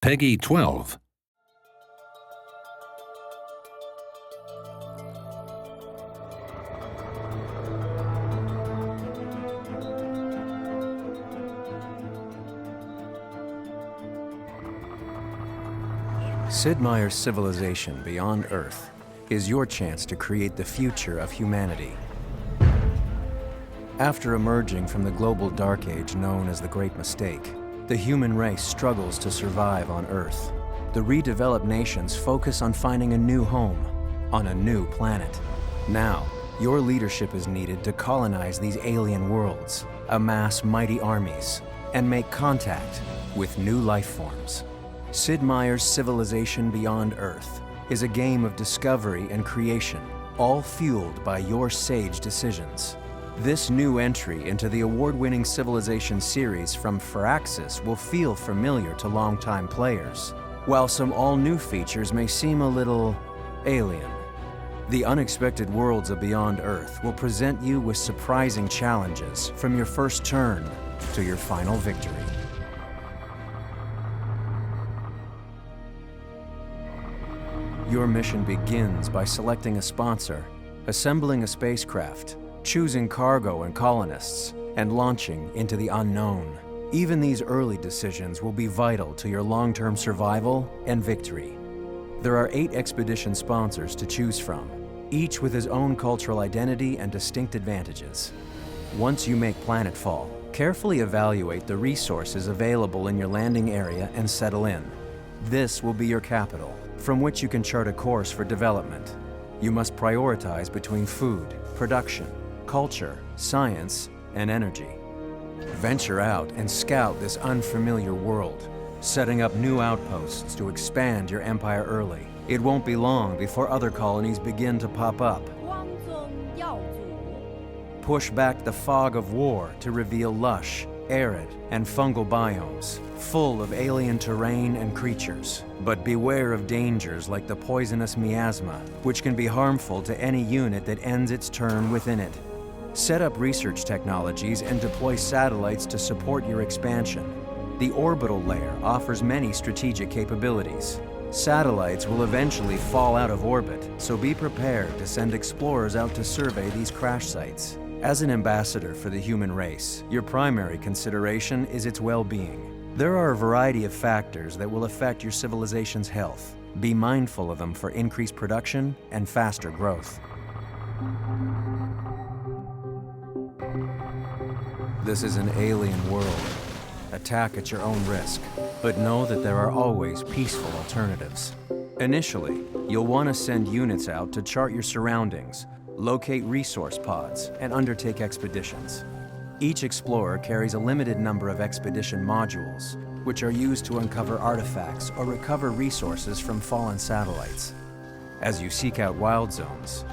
Peggy 12. Sid Meier's civilization beyond Earth is your chance to create the future of humanity. After emerging from the global dark age known as the Great Mistake, the human race struggles to survive on Earth. The redeveloped nations focus on finding a new home on a new planet. Now, your leadership is needed to colonize these alien worlds, amass mighty armies, and make contact with new life forms. Sid Meier's Civilization Beyond Earth is a game of discovery and creation, all fueled by your sage decisions. This new entry into the award-winning Civilization series from Firaxis will feel familiar to longtime players, while some all-new features may seem a little alien. The unexpected worlds of Beyond Earth will present you with surprising challenges from your first turn to your final victory. Your mission begins by selecting a sponsor, assembling a spacecraft, choosing cargo and colonists, and launching into the unknown. Even these early decisions will be vital to your long-term survival and victory. There are 8 expedition sponsors to choose from, each with his own cultural identity and distinct advantages. Once you make PLANETFALL, carefully evaluate the resources available in your landing area and settle in. This will be your capital, from which you can chart a course for development. You must prioritize between food, production, culture, science, and energy. Venture out and scout this unfamiliar world, setting up new outposts to expand your empire early. It won't be long before other colonies begin to pop up. Push back the fog of war to reveal lush, arid, and fungal biomes, full of alien terrain and creatures. But beware of dangers like the poisonous miasma, which can be harmful to any unit that ends its turn within it. Set up research technologies and deploy satellites to support your expansion. The orbital layer offers many strategic capabilities. Satellites will eventually fall out of orbit, so be prepared to send explorers out to survey these crash sites. As an ambassador for the human race, your primary consideration is its well-being. There are a variety of factors that will affect your civilization's health. Be mindful of them for increased production and faster growth. This is an alien world. Attack at your own risk, but know that there are always peaceful alternatives. Initially, you'll want to send units out to chart your surroundings, locate resource pods, and undertake expeditions. Each explorer carries a limited number of expedition modules, which are used to uncover artifacts or recover resources from fallen satellites. As you seek out wild zones,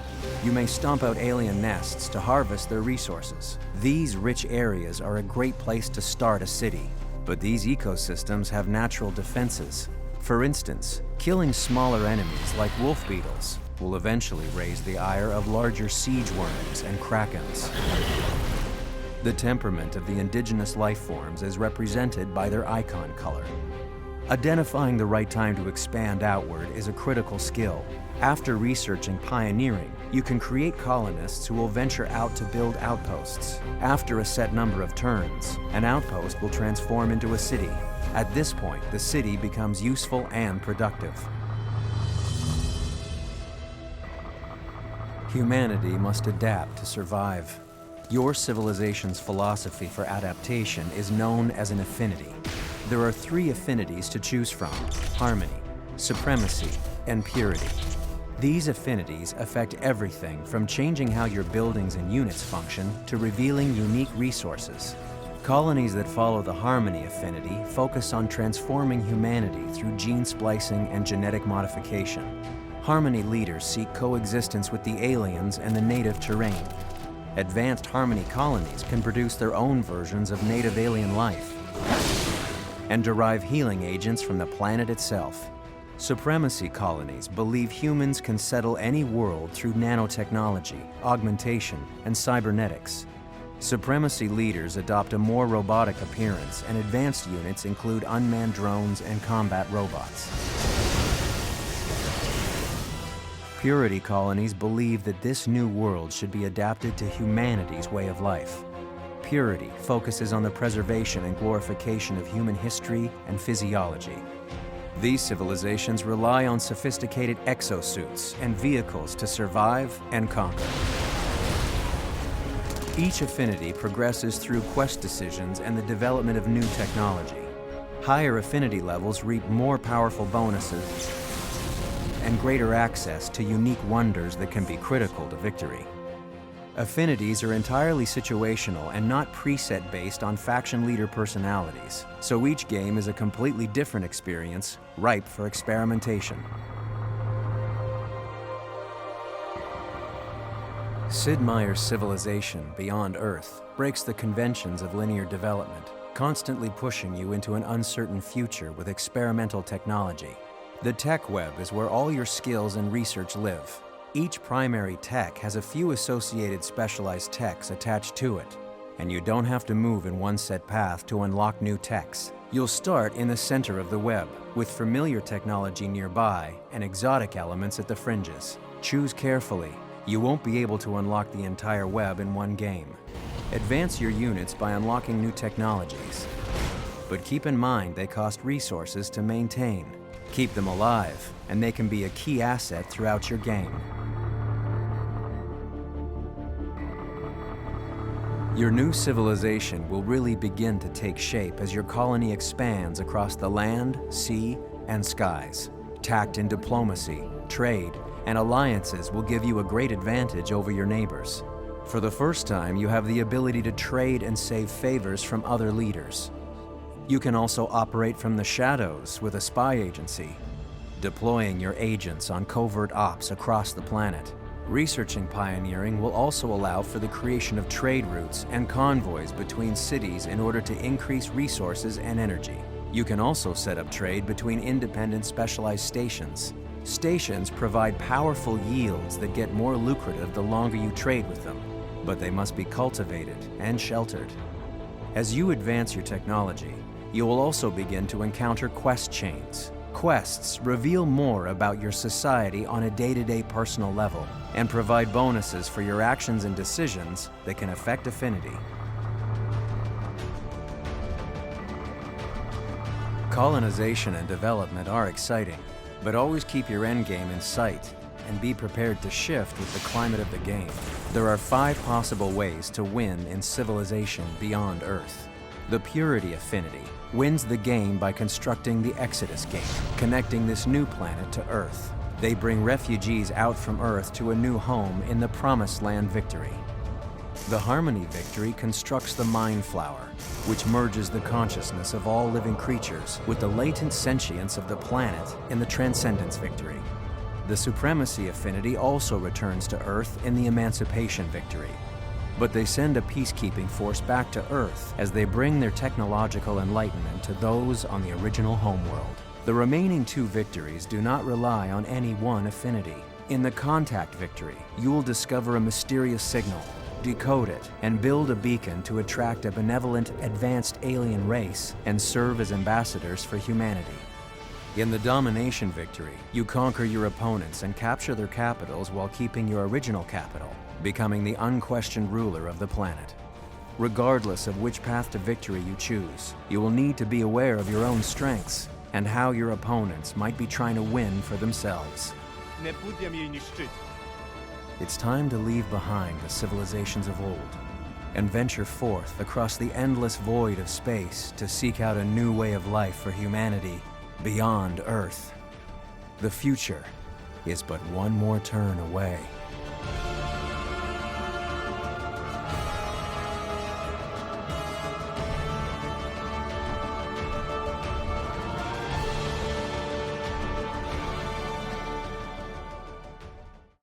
you may stomp out alien nests to harvest their resources. These rich areas are a great place to start a city, but these ecosystems have natural defenses. For instance, killing smaller enemies like wolf beetles will eventually raise the ire of larger siege worms and krakens. The temperament of the indigenous life forms is represented by their icon color. Identifying the right time to expand outward is a critical skill. After researching pioneering, you can create colonists who will venture out to build outposts. After a set number of turns, an outpost will transform into a city. At this point, the city becomes useful and productive. Humanity must adapt to survive. Your civilization's philosophy for adaptation is known as an affinity. There are 3 affinities to choose from: harmony, supremacy, and purity. These affinities affect everything from changing how your buildings and units function to revealing unique resources. Colonies that follow the harmony affinity focus on transforming humanity through gene splicing and genetic modification. Harmony leaders seek coexistence with the aliens and the native terrain. Advanced harmony colonies can produce their own versions of native alien life and derive healing agents from the planet itself. Supremacy colonies believe humans can settle any world through nanotechnology, augmentation, and cybernetics. Supremacy leaders adopt a more robotic appearance, and advanced units include unmanned drones and combat robots. Purity colonies believe that this new world should be adapted to humanity's way of life. Purity focuses on the preservation and glorification of human history and physiology. These civilizations rely on sophisticated exosuits and vehicles to survive and conquer. Each affinity progresses through quest decisions and the development of new technology. Higher affinity levels reap more powerful bonuses and greater access to unique wonders that can be critical to victory. Affinities are entirely situational and not preset based on faction leader personalities, so each game is a completely different experience, ripe for experimentation. SID MEIER'S civilization, Beyond Earth, breaks the conventions of linear development, constantly pushing you into an uncertain future with experimental technology. The tech web is where all your skills and research live. Each primary tech has a few associated specialized techs attached to it, and you don't have to move in one set path to unlock new techs. You'll start in the center of the web, with familiar technology nearby and exotic elements at the fringes. Choose carefully. You won't be able to unlock the entire web in one game. Advance your units by unlocking new technologies, but keep in mind they cost resources to maintain. Keep them alive, and they can be a key asset throughout your game. Your new civilization will really begin to take shape as your colony expands across the land, sea, and skies. Tact in diplomacy, trade, and alliances will give you a great advantage over your neighbors. For the first time, you have the ability to trade and save favors from other leaders. You can also operate from the shadows with a spy agency, deploying your agents on covert ops across the planet. Researching pioneering will also allow for the creation of trade routes and convoys between cities in order to increase resources and energy. You can also set up trade between independent specialized stations. Stations provide powerful yields that get more lucrative the longer you trade with them, but they must be cultivated and sheltered. As you advance your technology, you will also begin to encounter quest chains. Quests reveal more about your society on a day-to-day personal level and provide bonuses for your actions and decisions that can affect affinity. Colonization and development are exciting, but always keep your endgame in sight and be prepared to shift with the climate of the game. There are 5 possible ways to win in civilization beyond Earth. The Purity Affinity wins the game by constructing the Exodus Gate, connecting this new planet to Earth. They bring refugees out from Earth to a new home in the Promised Land Victory. The Harmony Victory constructs the Mind Flower, which merges the consciousness of all living creatures with the latent sentience of the planet in the Transcendence Victory. The Supremacy Affinity also returns to Earth in the Emancipation Victory, but they send a peacekeeping force back to Earth as they bring their technological enlightenment to those on the original homeworld. The remaining 2 victories do not rely on any one affinity. In the Contact Victory, you'll discover a mysterious signal, decode it, and build a beacon to attract a benevolent, advanced alien race and serve as ambassadors for humanity. In the Domination Victory, you conquer your opponents and capture their capitals while keeping your original capital, becoming the unquestioned ruler of the planet. Regardless of which path to victory you choose, you will need to be aware of your own strengths and how your opponents might be trying to win for themselves. It's time to leave behind the civilizations of old and venture forth across the endless void of space to seek out a new way of life for humanity beyond Earth. The future is but one more turn away.